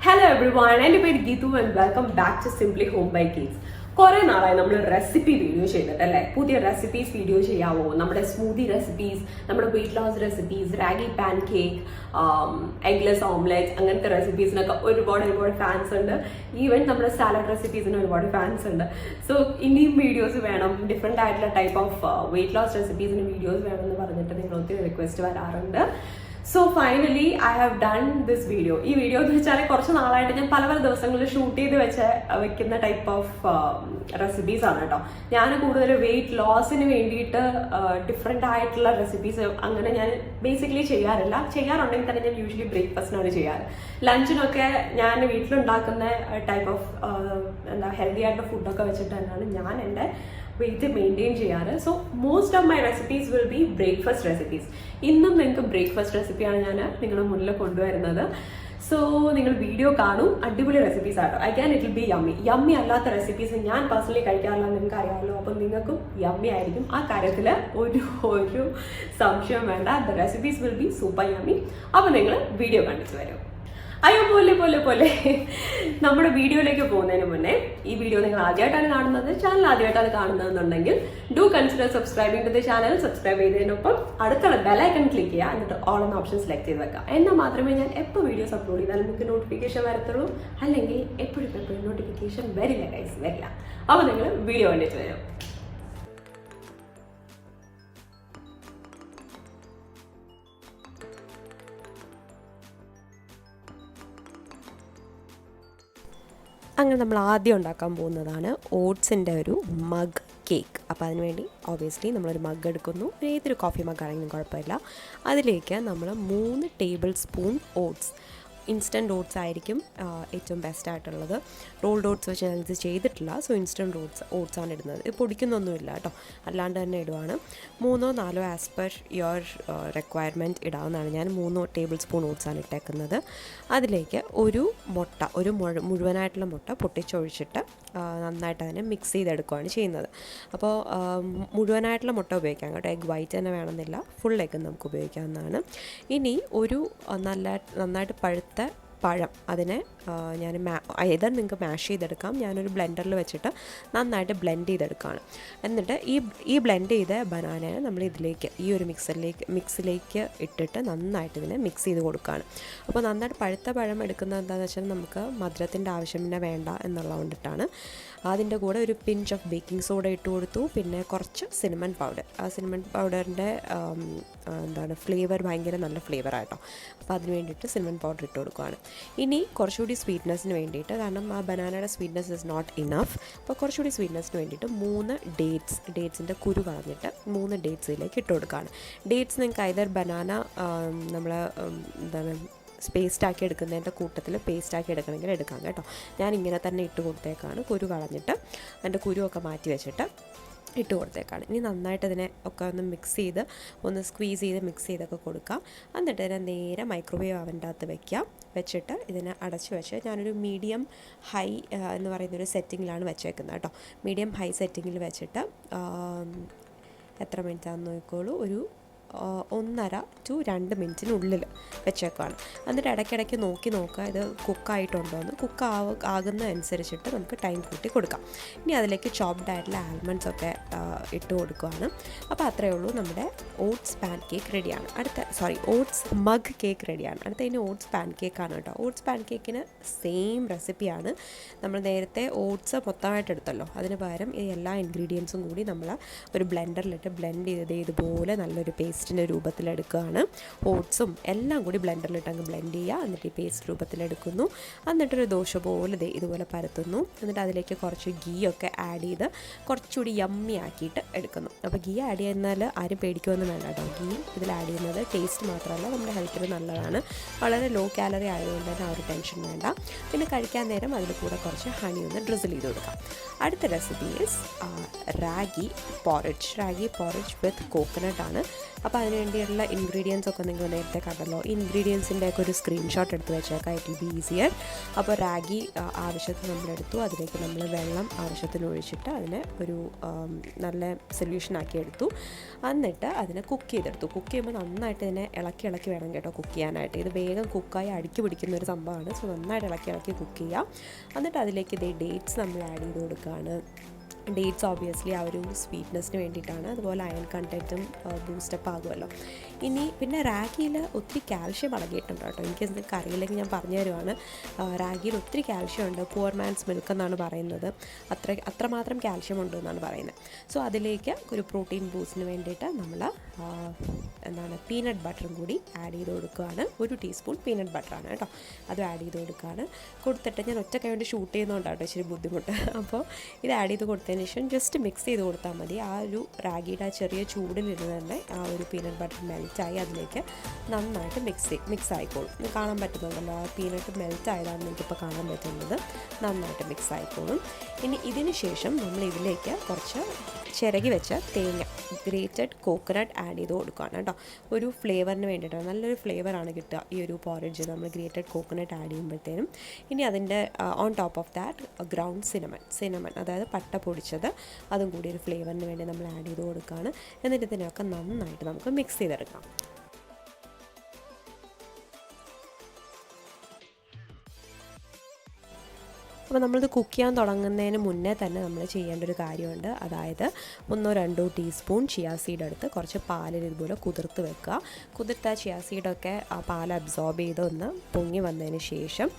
Hello every one, എൻ്റെ പേര് Geethu and welcome back to Simply Home by Cakes. കുറേ നാളായി നമ്മൾ റെസിപ്പി വീഡിയോ ചെയ്തിട്ടല്ലേ. പുതിയ റെസിപ്പീസ് വീഡിയോ ചെയ്യാവോ, നമ്മുടെ സ്മൂത്തി റെസിപ്പീസ്, നമ്മുടെ weight loss recipes, ragi pancake, eggless omelette, അങ്ങനത്തെ റെസിപ്പീസിനൊക്കെ ഒരുപാട് ഫാൻസ് ഉണ്ട്. ഈവൻ നമ്മുടെ സാലഡ് റെസിപ്പീസിന് ഒരുപാട് ഫാൻസ് ഉണ്ട്. സോ ഇനിയും വീഡിയോസ് വേണം, ഡിഫറെൻ്റ് ആയിട്ടുള്ള ടൈപ്പ് ഓഫ് വെയിറ്റ് ലോസ് റെസിപ്പീസിന് വീഡിയോസ് വേണമെന്ന് പറഞ്ഞിട്ട് നിങ്ങൾ ഒത്തിരി റിക്വസ്റ്റ് വരാറുണ്ട്. So finally I have done this video. ഈ വീഡിയോ എന്ന് വെച്ചാൽ കുറച്ച് നാളായിട്ട് ഞാൻ പല ദിവസങ്ങളിൽ ഷൂട്ട് ചെയ്ത് വെക്കുന്ന ടൈപ്പ് ഓഫ് റെസിപ്പീസ് ആണ് കേട്ടോ. ഞാൻ കൂടുതൽ വെയിറ്റ് ലോസിന് വേണ്ടിയിട്ട് ഡിഫറെൻ്റ് ആയിട്ടുള്ള റെസിപ്പീസ് അങ്ങനെ ഞാൻ ബേസിക്കലി ചെയ്യാറുണ്ടെങ്കിൽ തന്നെ ഞാൻ യൂഷ്വലി ബ്രേക്ക്ഫാസ്റ്റിനാണ് ചെയ്യാറ്. ലഞ്ചിനൊക്കെ ഞാൻ വീട്ടിലുണ്ടാക്കുന്ന ടൈപ്പ് ഓഫ് ഹെൽത്തി ആയിട്ടുള്ള ഫുഡൊക്കെ വെച്ചിട്ട് തന്നെയാണ് ഞാൻ എൻ്റെ വെയിറ്റ് മെയിൻറ്റെയിൻ ചെയ്യാറ്. So most of my recipes will be breakfast recipes. ഇന്നും നിങ്ങൾക്ക് ബ്രേക്ക്ഫാസ്റ്റ് റെസിപ്പിയാണ് ഞാൻ നിങ്ങളുടെ മുന്നിൽ കൊണ്ടുവരുന്നത്. സോ നിങ്ങൾ വീഡിയോ കാണും, അടിപൊളി റെസിപ്പീസ് ആട്ടോ. Again it will be yummy അല്ലാത്ത റെസിപ്പീസ് ഞാൻ പേഴ്സണലി കഴിക്കാറില്ല, നിങ്ങൾക്ക് അറിയാമല്ലോ. അപ്പം നിങ്ങൾക്കും യമ്മി ആയിരിക്കും, ആ കാര്യത്തിൽ ഒരു സംശയം വേണ്ട. The recipes will be super yummy. അപ്പോൾ നിങ്ങൾ വീഡിയോ കണ്ടിട്ട് വരും. അയ്യോ പോലെ നമ്മുടെ വീഡിയോയിലേക്ക് പോകുന്നതിന് മുന്നേ, ഈ വീഡിയോ നിങ്ങൾ ആദ്യമായിട്ടാണ് കാണുന്നത്, ചാനൽ ആദ്യമായിട്ടാണ് കാണുന്നതെന്നുണ്ടെങ്കിൽ do consider subscribing to the channel. Subscribe ചെയ്തതിനൊപ്പം അടുത്തുള്ള ബെലൈക്കൺ ക്ലിക്ക് ചെയ്യുക, എന്നിട്ട് ഓൾ എന്ന ഓപ്ഷൻ സെലക്ട് ചെയ്ത് വെക്കുക. എന്നാൽ മാത്രമേ ഞാൻ എപ്പോൾ വീഡിയോസ് അപ്ലോഡ് ചെയ്താലും നിങ്ങൾക്ക് നോട്ടിഫിക്കേഷൻ വരത്തുള്ളൂ. അല്ലെങ്കിൽ എപ്പോഴും നോട്ടിഫിക്കേഷൻ വരില്ല, വരില്ല. അപ്പോൾ നിങ്ങൾ വീഡിയോ കണ്ടിട്ട് വരും. അങ്ങനെ നമ്മൾ ആദ്യം ഉണ്ടാക്കാൻ പോകുന്നതാണ് ഓട്സിൻ്റെ ഒരു മഗ് കേക്ക്. അപ്പോൾ അതിനുവേണ്ടി ഒബ്വിയസ്ലി നമ്മളൊരു മഗ് എടുക്കുന്നു. ഏതൊരു കോഫി മഗ്ഗാണെങ്കിലും കുഴപ്പമില്ല. അതിലേക്ക് നമ്മൾ 3 table spoon oats, instant oats ആയിരിക്കും ഏറ്റവും ബെസ്റ്റ് ആയിട്ടുള്ളത്. റോൾഡ് ഓട്സ് വെച്ച് ഞാനിത് ചെയ്തിട്ടില്ല. സോ ഇൻസ്റ്റൻറ്റ് ഓട്സ് ആണ് ഇടുന്നത്. ഇത് പൊടിക്കുന്നൊന്നുമില്ല കേട്ടോ, അല്ലാണ്ട് തന്നെ ഇടുവാണ്. 3 or 4 as per your requirement ഇടാവുന്നതാണ്. ഞാൻ 3 ടേബിൾ സ്പൂൺ ഓട്സാണ് ഇട്ടേക്കുന്നത്. അതിലേക്ക് ഒരു മുഴുവനായിട്ടുള്ള മുട്ട പൊട്ടിച്ചൊഴിച്ചിട്ട് നന്നായിട്ട് അതിനെ മിക്സ് ചെയ്തെടുക്കുകയാണ് ചെയ്യുന്നത്. അപ്പോൾ മുഴുവനായിട്ടുള്ള മുട്ട ഉപയോഗിക്കാം കേട്ടോ, എഗ് വൈറ്റ് തന്നെ വേണമെന്നില്ല, ഫുൾ എഗ് നമുക്ക് ഉപയോഗിക്കാവുന്നതാണ്. ഇനി ഒരു നന്നായിട്ട് പഴുത്ത പഴം, അതിനെ ഞാൻ ഏതാ നിങ്ങൾക്ക് മാഷ് ചെയ്തെടുക്കാം. ഞാനൊരു ബ്ലെൻഡറിൽ വെച്ചിട്ട് നന്നായിട്ട് ബ്ലെൻഡ് ചെയ്തെടുക്കുകയാണ്. എന്നിട്ട് ഈ ബ്ലെൻഡ് ചെയ്ത ബനാനയെ നമ്മൾ ഈ ഒരു മിക്സിലേക്ക് ഇട്ടിട്ട് നന്നായിട്ട് ഇതിനെ മിക്സ് ചെയ്ത് കൊടുക്കുകയാണ്. അപ്പോൾ നന്നായിട്ട് പഴുത്ത പഴം എടുക്കുന്നത് എന്താണെന്ന് വെച്ചാൽ നമുക്ക് മധുരത്തിൻ്റെ ആവശ്യം പിന്നെ വേണ്ട എന്നുള്ളത് കൊണ്ടിട്ടാണ്. അതിൻ്റെ കൂടെ ഒരു പിഞ്ച് ഓഫ് ബേക്കിംഗ് സോഡ ഇട്ട് കൊടുത്തു. പിന്നെ കുറച്ച് സിനമൺ പൗഡർ. ആ സിനമൺ പൗഡറിൻ്റെ ഫ്ലേവർ ഭയങ്കര നല്ല ഫ്ലേവറായിട്ടോ. അപ്പോൾ അതിന് വേണ്ടിയിട്ട് സിനമൺ പൗഡർ ഇട്ട് കൊടുക്കുകയാണ്. ഇനി കുറച്ചുകൂടി സ്വീറ്റ്നെസ്സിന് വേണ്ടിയിട്ട്, കാരണം ആ ബനാനയുടെ സ്വീറ്റ്നെസ് ഇസ് നോട്ട് ഇനഫ്, അപ്പോൾ കുറച്ചുകൂടി സ്വീറ്റ്നെസ്സിന് വേണ്ടിയിട്ട് 3 ഡേറ്റ്സിൻ്റെ കുരു കളഞ്ഞിട്ട് 3 ഡേറ്റ്സിലേക്ക് ഇട്ട് കൊടുക്കുകയാണ്. ഡേറ്റ്സ് നിങ്ങൾക്ക് ഐദർ ബനാന നമ്മൾ പേസ്റ്റാക്കി എടുക്കുന്നതിൻ്റെ കൂട്ടത്തിൽ പേസ്റ്റാക്കി എടുക്കണമെങ്കിൽ എടുക്കാം കേട്ടോ. ഞാൻ ഇങ്ങനെ തന്നെ ഇട്ട് കൊടുത്തേക്കാണ്. കുരു കളഞ്ഞിട്ട് അതിൻ്റെ കുരുവൊക്കെ മാറ്റി വെച്ചിട്ട് ഇട്ട് കൊടുത്തേക്കാണ്. ഇനി നന്നായിട്ട് ഇതിനെ ഒക്കെ ഒന്ന് സ്ക്വീസ് ചെയ്ത് മിക്സ് ചെയ്തൊക്കെ കൊടുക്കാം. എന്നിട്ട് ഇതിനെ നേരെ മൈക്രോവേവ് അവൻ്റെ അകത്ത് വെച്ചിട്ട് ഇതിനെ അടച്ച് വെച്ച് ഞാനൊരു മീഡിയം ഹൈ എന്ന് പറയുന്നൊരു സെറ്റിങ്ങിലാണ് വെച്ചേക്കുന്നത് കേട്ടോ. മീഡിയം ഹൈ സെറ്റിങ്ങിൽ വെച്ചിട്ട് എത്ര മിനിറ്റാണെന്ന് നോക്കിക്കോളൂ, ഒരു 1.5 to 2 മിനിറ്റിനുള്ളിൽ വെച്ചേക്കാണ്. എന്നിട്ട് ഇടയ്ക്കിടയ്ക്ക് നോക്കുക ഇത് കുക്കായിട്ടുണ്ടോ എന്ന്. ആകുന്ന അനുസരിച്ചിട്ട് നമുക്ക് ടൈം കൂട്ടി കൊടുക്കാം. ഇനി അതിലേക്ക് ചോപ്ഡ് ആയിട്ടുള്ള ആൽമണ്ട്സ് ഒക്കെ ഇട്ട് കൊടുക്കുകയാണ്. അപ്പോൾ അത്രയേ ഉള്ളൂ, നമ്മുടെ ഓട്സ് പാൻ കേക്ക് റെഡിയാണ്. ഓട്സ് മഗ് കേക്ക് റെഡിയാണ്. ഇനി ഓട്സ് പാൻ കേക്കാണ് കേട്ടോ. ഓട്സ് പാൻ കേക്കിന് സെയിം റെസിപ്പിയാണ്. നമ്മൾ നേരത്തെ ഓട്സ് മൊത്തമായിട്ട് എടുത്തല്ലോ, അതിന് പകരം ഈ എല്ലാ ഇൻഗ്രീഡിയൻസും കൂടി നമ്മൾ ഒരു ബ്ലെൻഡറിലിട്ട് ബ്ലെൻഡ് ചെയ്ത് ഇതുപോലെ നല്ലൊരു പേസ്റ്റിൻ്റെ രൂപത്തിലെടുക്കുകയാണ്. ഓട്സും എല്ലാം കൂടി ബ്ലെൻഡറിലിട്ട് അങ്ങ് ബ്ലെൻഡ് ചെയ്യുക. എന്നിട്ട് ഈ പേസ്റ്റ് രൂപത്തിലെടുക്കുന്നു. എന്നിട്ടൊരു ദോശ പോലെ ഇതുപോലെ പരത്തുന്നു. എന്നിട്ട് അതിലേക്ക് കുറച്ച് ഗീ ഒക്കെ ആഡ് ചെയ്ത് കുറച്ചുകൂടി യമ്മി ആക്കിയിട്ട് എടുക്കുന്നു. അപ്പോൾ ഗീ ആഡ് ചെയ്യുന്നാൽ ആരും പേടിക്കുമെന്ന് വേണ്ട കേട്ടോ. ഗീ ഇതിൽ ആഡ് ചെയ്യുന്നത് ടേസ്റ്റ് മാത്രമല്ല നമ്മുടെ ഹെൽത്തിന് നല്ലതാണ്. വളരെ ലോ കാലറി ആയതുകൊണ്ട് തന്നെ ആ ഒരു ടെൻഷൻ വേണ്ട. പിന്നെ കഴിക്കാൻ നേരം അതിൽ കൂടെ കുറച്ച് ഹണി ഒന്ന് ഡ്രിസിൽ ചെയ്ത് കൊടുക്കാം. അടുത്ത റെസിപ്പി ഈസ് റാഗി പോറിഡ്ജ് വിത്ത് കോക്കനട്ടാണ്. അപ്പോൾ അതിന് വേണ്ടിയുള്ള ഇൻഗ്രീഡിയൻസ് ഒക്കെ നിങ്ങൾ നേരത്തെ കണ്ടല്ലോ. ഇൻഗ്രീഡിയൻസിൻ്റെ ഒക്കെ ഒരു സ്ക്രീൻഷോട്ട് എടുത്ത് വെച്ചേക്കാം, ഇറ്റ് വിൽ ബി ഈസിയർ. അപ്പോൾ റാഗി ആവശ്യത്തിന് നമ്മളെടുത്തു, അതിലേക്ക് നമ്മൾ വെള്ളം ആവശ്യത്തിന് ഒഴിച്ചിട്ട് അതിനെ ഒരു നല്ല സൊല്യൂഷനാക്കി എടുത്തു. എന്നിട്ട് അതിനെ കുക്ക് ചെയ്തെടുത്തു. കുക്ക് ചെയ്യുമ്പോൾ നന്നായിട്ട് ഇതിനെ ഇളക്കി വേണം കേട്ടോ കുക്ക് ചെയ്യാനായിട്ട്. ഇത് വേഗം കുക്കായി അടുക്കി പിടിക്കുന്ന ഒരു സംഭവമാണ്. സോ നന്നായിട്ട് ഇളക്കി കുക്ക് ചെയ്യാം. എന്നിട്ട് അതിലേക്ക് ഇതേ ഡേറ്റ്സ് നമ്മൾ ആഡ് ചെയ്ത് കൊടുക്കുകയാണ്. ഡേറ്റ്സ് ഓബിയസ്ലി ആ ഒരു സ്വീറ്റ്നെസ്സിന് വേണ്ടിയിട്ടാണ്. അതുപോലെ അയൺ കണ്ടൻറ്റും ബൂസ്റ്റപ്പ് ആകുമല്ലോ. ഇനി പിന്നെ റാഗിയിൽ ഒത്തിരി കാൽഷ്യം അടങ്ങിയിട്ടുണ്ട് കേട്ടോ. എനിക്ക് കറിയിലേക്ക് ഞാൻ പറഞ്ഞു തരുവാണ്. റാഗിയിൽ ഒത്തിരി കാൽഷ്യം ഉണ്ട്. പുവർ മാൻസ് മിൽക്ക് എന്നാണ് പറയുന്നത്. അത്രമാത്രം കാൽഷ്യം ഉണ്ട് എന്നാണ് പറയുന്നത്. സോ അതിലേക്ക് ഒരു പ്രോട്ടീൻ ബൂസ്റ്റിന് വേണ്ടിയിട്ട് നമ്മൾ പീനട്ട് ബട്ടറും കൂടി ആഡ് ചെയ്ത് കൊടുക്കുകയാണ്. 1 ടീസ്പൂൺ പീനട്ട് ബട്ടറാണ് കേട്ടോ, അത് ആഡ് ചെയ്ത് കൊടുത്തിട്ട് ഞാൻ ഒറ്റ കൈ കൊണ്ട് ഷൂട്ട് ചെയ്യുന്നതുകൊണ്ടാണ് കേട്ടോ ഇച്ചിരി ബുദ്ധിമുട്ട്. അപ്പോൾ ഇത് ആഡ് ചെയ്ത് കൊടുത്തതിന് ശേഷം ജസ്റ്റ് മിക്സ് ചെയ്ത് കൊടുത്താൽ മതി. ആ ഒരു റാഗിയുടെ ആ ചെറിയ ചൂടിലിരുന്ന് തന്നെ ആ ഒരു പീനട്ട് ബട്ടർ മെൽറ്റായി അതിലേക്ക് നന്നായിട്ട് മിക്സ് ആയിക്കോളും. കാണാൻ പറ്റുന്നുണ്ടല്ലോ, ആ പീനട്ട് മെൽറ്റ് ആയതാണ് എനിക്കിപ്പോൾ കാണാൻ പറ്റുന്നത്. നന്നായിട്ട് മിക്സ് ആയിക്കോളും. ഇനി ഇതിന് ശേഷം നമ്മൾ ഇതിലേക്ക് കുറച്ച് ചിരകി വെച്ച തേങ്ങ, ഗ്രേറ്റഡ് കോക്കനട്ട് ആഡ് ചെയ്ത് കൊടുക്കുകയാണ് കേട്ടോ. ഒരു ഫ്ലേവറിന് വേണ്ടിയിട്ടാണ്, നല്ലൊരു ഫ്ലേവറാണ് കിട്ടുക ഈ ഒരു പോറേജ് നമ്മൾ ഗ്രേറ്റഡ് കോക്കനട്ട് ആഡ് ചെയ്യുമ്പോഴത്തേനും. ഇനി അതിൻ്റെ on top of that ground cinnamon അതായത് പട്ട പൊടിച്ചത്, അതും കൂടി ഒരു ഫ്ലേവറിന് വേണ്ടി നമ്മൾ ആഡ് ചെയ്ത് കൊടുക്കുകയാണ്. എന്നിട്ട് ഇതിനൊക്കെ നന്നായിട്ട് നമുക്ക് മിക്സ് ചെയ്തെടുക്കാം. അപ്പോൾ നമ്മളിത് കുക്ക് ചെയ്യാൻ തുടങ്ങുന്നതിന് മുന്നേ തന്നെ നമ്മൾ ചെയ്യേണ്ട ഒരു കാര്യമുണ്ട്. അതായത് 1-2 ടീസ്പൂൺ ചിയാ സീഡ് എടുത്ത് കുറച്ച് പാലിൽ ഇതുപോലെ കുതിർത്ത് വെക്കുക. കുതിർത്ത ചിയാ സീഡൊക്കെ ആ പാൽ അബ്സോർബ് ചെയ്ത് ഒന്ന് പൊങ്ങി വന്നതിന് ശേഷം,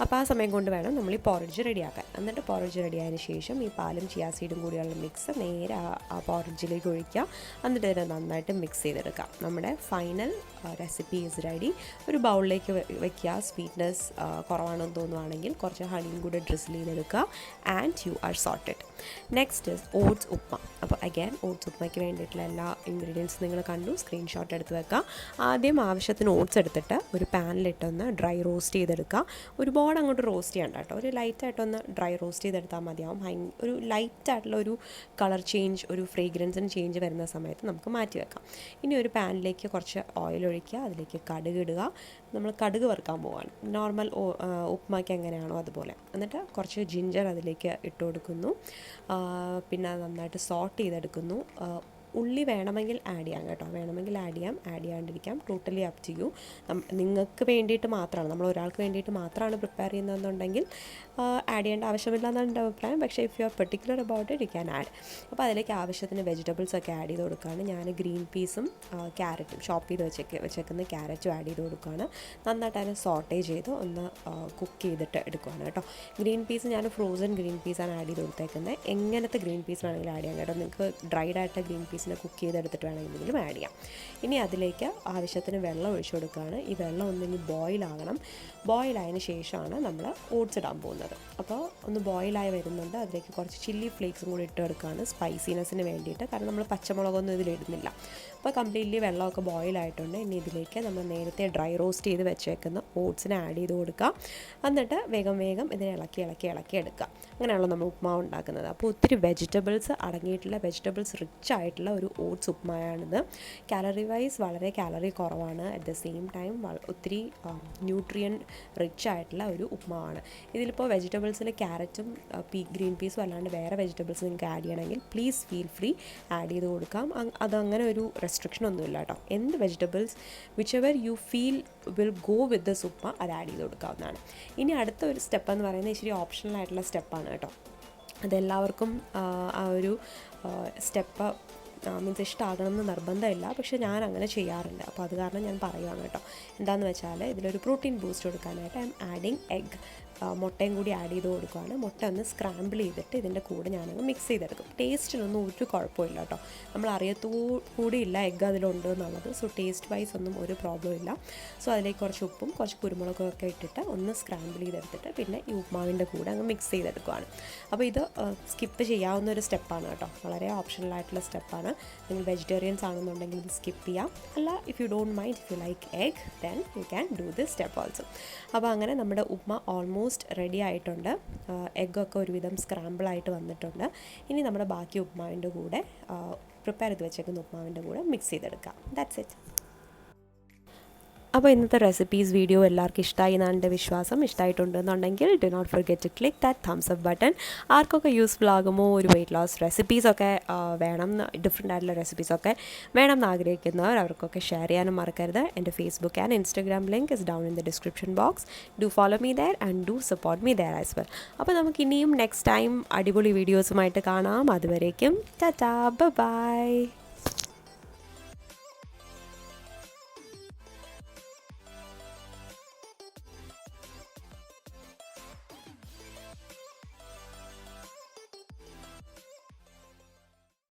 അപ്പോൾ ആ സമയം കൊണ്ട് വേണം നമ്മൾ ഈ പോറേജ് റെഡിയാക്കാൻ. എന്നിട്ട് പോറേജ് റെഡിയായതിന് ശേഷം ഈ പാലും ചിയാ സീഡും കൂടിയുള്ള മിക്സ് നേരെ ആ പോറേജിലേക്ക് ഒഴിക്കുക. എന്നിട്ട് ഇതിനെ നന്നായിട്ട് മിക്സ് ചെയ്തെടുക്കുക. നമ്മുടെ ഫൈനൽ റെസിപ്പി ഈസ് റെഡി. ഒരു ബൗളിലേക്ക് വെക്കുക. സ്വീറ്റ്നെസ് കുറവാണെന്ന് തോന്നുവാണെങ്കിൽ കുറച്ച് ഹണിയും കൂടെ ഡ്രിസിൽ ചെയ്തെടുക്കുക. And you are sorted. Next is oats upma. അപ്പോൾ അഗൈൻ ഓട്സ് ഉപ്മയ്ക്ക് വേണ്ടിയിട്ടുള്ള എല്ലാ ഇൻഗ്രീഡിയൻസ് നിങ്ങൾ കണ്ടു, സ്ക്രീൻഷോട്ട് എടുത്ത് വെക്കുക. ആദ്യം ആവശ്യത്തിന് ഓട്സ് എടുത്തിട്ട് ഒരു പാനിലിട്ടൊന്ന് ഡ്രൈ റോസ്റ്റ് ചെയ്തെടുക്കുക. ഒരുപാട് അങ്ങോട്ട് റോസ്റ്റ് ചെയ്യണ്ട കേട്ടോ, ഒരു ലൈറ്റായിട്ടൊന്ന് ഡ്രൈ റോസ്റ്റ് ചെയ്തെടുത്താൽ മതിയാവും. ഒരു ലൈറ്റായിട്ടുള്ള ഒരു കളർ ചേഞ്ച്, ഒരു ഫ്രേഗ്രൻസിന് ചേഞ്ച് വരുന്ന സമയത്ത് നമുക്ക് മാറ്റി വെക്കാം. ഇനി ഒരു പാനിലേക്ക് കുറച്ച് ഓയിൽ ഒഴിക്കുക, അതിലേക്ക് കടുക് ഇടുക. നമ്മൾ കടുക് വറുക്കാൻ പോവാണ്, നോർമൽ ഉപ്മയ്ക്ക് എങ്ങനെയാണോ അതുപോലെ. എന്നിട്ട് കുറച്ച് ജിഞ്ചർ അതിലേക്ക് ഇട്ട് കൊടുക്കുന്നു. പിന്നെ നന്നായിട്ട് സോട്ട് ചെയ്തെടുക്കുന്നു. ഉള്ളി വേണമെങ്കിൽ ആഡ് ചെയ്യാം കേട്ടോ, വേണമെങ്കിൽ ആഡ് ചെയ്യാം, ആഡ് ചെയ്യാണ്ടിരിക്കാം, ടോട്ടലി അപ് ടു യു. നിങ്ങൾക്ക് വേണ്ടിയിട്ട് മാത്രമാണ്, നമ്മൾ ഒരാൾക്ക് വേണ്ടിയിട്ട് മാത്രമാണ് പ്രിപ്പയർ ചെയ്യുന്നതെന്നുണ്ടെങ്കിൽ ആഡ് ചെയ്യേണ്ട ആവശ്യമില്ല എന്നാണ് എൻ്റെ അഭിപ്രായം. പക്ഷേ if you are particular about it you can add. അപ്പോൾ അതിലേക്ക് ആവശ്യത്തിന് വെജിറ്റബിൾസ് ഒക്കെ ആഡ് ചെയ്ത് കൊടുക്കുകയാണ്. ഞാൻ ഗ്രീൻ പീസും ക്യാരറ്റും ഷോപ്പ് ചെയ്ത് വെച്ചേക്കുന്ന ക്യാരറ്റും ആഡ് ചെയ്ത് കൊടുക്കുകയാണ്. നന്നായിട്ട് അതിനെ സോട്ടേ ചെയ്ത് ഒന്ന് കുക്ക് ചെയ്തിട്ട് എടുക്കുകയാണ് കേട്ടോ. ഗ്രീൻ പീസ് ഞാൻ ഫ്രോസൺ ഗ്രീൻ പീസാണ് ആഡ് ചെയ്ത് കൊടുത്തേക്കുന്നത്. എങ്ങനത്തെ ഗ്രീൻ പീസ് വേണമെങ്കിലും ആഡ് ചെയ്യാം കേട്ടോ. നിങ്ങൾക്ക് ഡ്രൈഡ് ആയിട്ട് ഗ്രീൻ പീസിനെ കുക്ക് ചെയ്തെടുത്തിട്ട് വേണമെങ്കിലും ആഡ് ചെയ്യാം. ഇനി അതിലേക്ക് ആവശ്യത്തിന് വെള്ളം ഒഴിച്ചു കൊടുക്കുകയാണ്. ഈ വെള്ളം ഒന്നിനി ബോയിലാകണം. ബോയിലായതിന് ശേഷമാണ് നമ്മൾ ഓട്സ് ഇടാൻ പോകുന്നത്. അപ്പോൾ ഒന്ന് ബോയിലായി വരുന്നുണ്ട്. അതിലേക്ക് കുറച്ച് ചില്ലി ഫ്ലേക്സും കൂടി ഇട്ട് കൊടുക്കുകയാണ് സ്പൈസിനെസ്സിന് വേണ്ടിയിട്ട്. കാരണം നമ്മൾ പച്ചമുളകൊന്നും ഇതിലിടുന്നില്ല. അപ്പോൾ കംപ്ലീറ്റ്ലി വെള്ളമൊക്കെ ബോയിലായിട്ടുണ്ട്. ഇനി ഇതിലേക്ക് നമ്മൾ നേരത്തെ ഡ്രൈ റോസ്റ്റ് ചെയ്ത് വെച്ചേക്കുന്ന ഓട്സിനെ ആഡ് ചെയ്ത് കൊടുക്കുക. എന്നിട്ട് വേഗം ഇതിനെ ഇളക്കി എടുക്കുക. അങ്ങനെയാണല്ലോ നമ്മൾ ഉപ്മാവ് ഉണ്ടാക്കുന്നത്. അപ്പോൾ ഒത്തിരി വെജിറ്റബിൾസ് അടങ്ങിയിട്ടുള്ള, വെജിറ്റബിൾസ് റിച്ച് ആയിട്ടുള്ള ഒരു ഓട്സ് ഉപ്മാവാണിത്. കാലറി വൈസ് വളരെ കാലറി കുറവാണ്. അറ്റ് ദ സെയിം ടൈം ഒത്തിരി ന്യൂട്രിയൻ റിച്ച് ആയിട്ടുള്ള ഒരു ഉപ്മാവാണ്. ഇതിലിപ്പോൾ വെജിറ്റബിൾസിൽ ക്യാരറ്റും ഗ്രീൻ പീസും അല്ലാണ്ട് വേറെ വെജിറ്റബിൾസ് നിങ്ങൾക്ക് ആഡ് ചെയ്യണമെങ്കിൽ പ്ലീസ് ഫീൽ ഫ്രീ ആഡ് ചെയ്ത് കൊടുക്കാം. അതങ്ങനെ ഒരു റെസ്ട്രിക്ഷൻ ഒന്നുമില്ല കേട്ടോ. എന്ത് vegetables which ever you feel will go with the upma അത് ആഡ് ചെയ്ത് കൊടുക്കാവുന്നതാണ്. ഇനി അടുത്ത ഒരു സ്റ്റെപ്പ് എന്ന് പറയുന്നത് ഇച്ചിരി ഓപ്ഷണൽ ആയിട്ടുള്ള സ്റ്റെപ്പാണ് കേട്ടോ. അതെല്ലാവർക്കും ആ ഒരു സ്റ്റെപ്പ് മീൻസ് ഇഷ്ടമാകണമെന്ന് നിർബന്ധമില്ല, പക്ഷേ ഞാൻ അങ്ങനെ ചെയ്യാറുണ്ട്. അപ്പോൾ അത് കാരണം ഞാൻ പറയുകയാണ് കേട്ടോ. എന്താണെന്ന് വെച്ചാൽ ഇതിലൊരു പ്രോട്ടീൻ ബൂസ്റ്റ് കൊടുക്കാനായിട്ട് ഐ എം ആഡിങ് എഗ്. മുട്ടയും കൂടി ആഡ് ചെയ്ത് കൊടുക്കുകയാണ്. മുട്ട ഒന്ന് സ്ക്രാമ്പിൾ ചെയ്തിട്ട് ഇതിൻ്റെ കൂടെ ഞാനങ്ങ് മിക്സ് ചെയ്തെടുക്കും. ടേസ്റ്റിനൊന്നും ഒരു കുഴപ്പമില്ല കേട്ടോ. നമ്മൾ കൂടിയില്ല എഗ്ഗ് അതിലുണ്ട് എന്നുള്ളത്. സോ ടേസ്റ്റ് വൈസ് ഒന്നും ഒരു പ്രോബ്ലം ഇല്ല. സോ അതിലേക്ക് കുറച്ച് ഉപ്പും കുറച്ച് കുരുമുളകും ഒക്കെ ഇട്ടിട്ട് ഒന്ന് സ്ക്രാമ്പിൾ ചെയ്തെടുത്തിട്ട് പിന്നെ ഈ ഉപ്മാവിൻ്റെ കൂടെ അങ്ങ് മിക്സ് ചെയ്തെടുക്കുകയാണ്. അപ്പോൾ ഇത് സ്കിപ്പ് ചെയ്യാവുന്ന ഒരു സ്റ്റെപ്പാണ് കേട്ടോ. വളരെ ഓപ്ഷണലായിട്ടുള്ള സ്റ്റെപ്പാണ്. നിങ്ങൾ വെജിറ്റേറിയൻസ് ആണെന്നുണ്ടെങ്കിൽ ഇത് സ്കിപ്പ് ചെയ്യാം. അല്ല, if you don't mind, if you like egg then you can do this step also. അപ്പോൾ അങ്ങനെ നമ്മുടെ ഉപ്മ ഓൾമോസ്റ്റ് റെഡി ആയിട്ടുണ്ട്. എഗ്ഗൊക്കെ ഒരുവിധം സ്ക്രാമ്പിളായിട്ട് വന്നിട്ടുണ്ട്. ഇനി നമ്മുടെ ബാക്കി ഉപ്മാവിൻ്റെ കൂടെ പ്രിപ്പയർ ചെയ്ത് വെച്ചേക്കുന്ന ഉപ്മാവിൻ്റെ കൂടെ മിക്സ് ചെയ്തെടുക്കാം. That's it. അപ്പോൾ ഇന്നത്തെ റെസിപ്പീസ് വീഡിയോ എല്ലാവർക്കും ഇഷ്ടമായി എന്നാണ് എൻ്റെ വിശ്വാസം. ഇഷ്ടമായിട്ടുണ്ടെന്നുണ്ടെങ്കിൽ do not forget to click that thumbs up button. ആർക്കൊക്കെ യൂസ്ഫുൾ ആകുമോ ഒരു വെയിറ്റ് ലോസ് റെസിപ്പീസൊക്കെ വേണം, ഡിഫറെൻ്റ് ആയിട്ടുള്ള റെസിപ്പീസൊക്കെ വേണം എന്ന് ആഗ്രഹിക്കുന്നവർ അവർക്കൊക്കെ ഷെയർ ചെയ്യാനും മറക്കരുത്. എൻ്റെ Facebook and Instagram link is down in the description box. Do follow me there and do support me there as well. അപ്പോൾ നമുക്ക് ഇനിയും നെക്സ്റ്റ് ടൈം അടിപൊളി വീഡിയോസുമായിട്ട് കാണാം. അതുവരേക്കും ടാറ്റാ, ബൈ.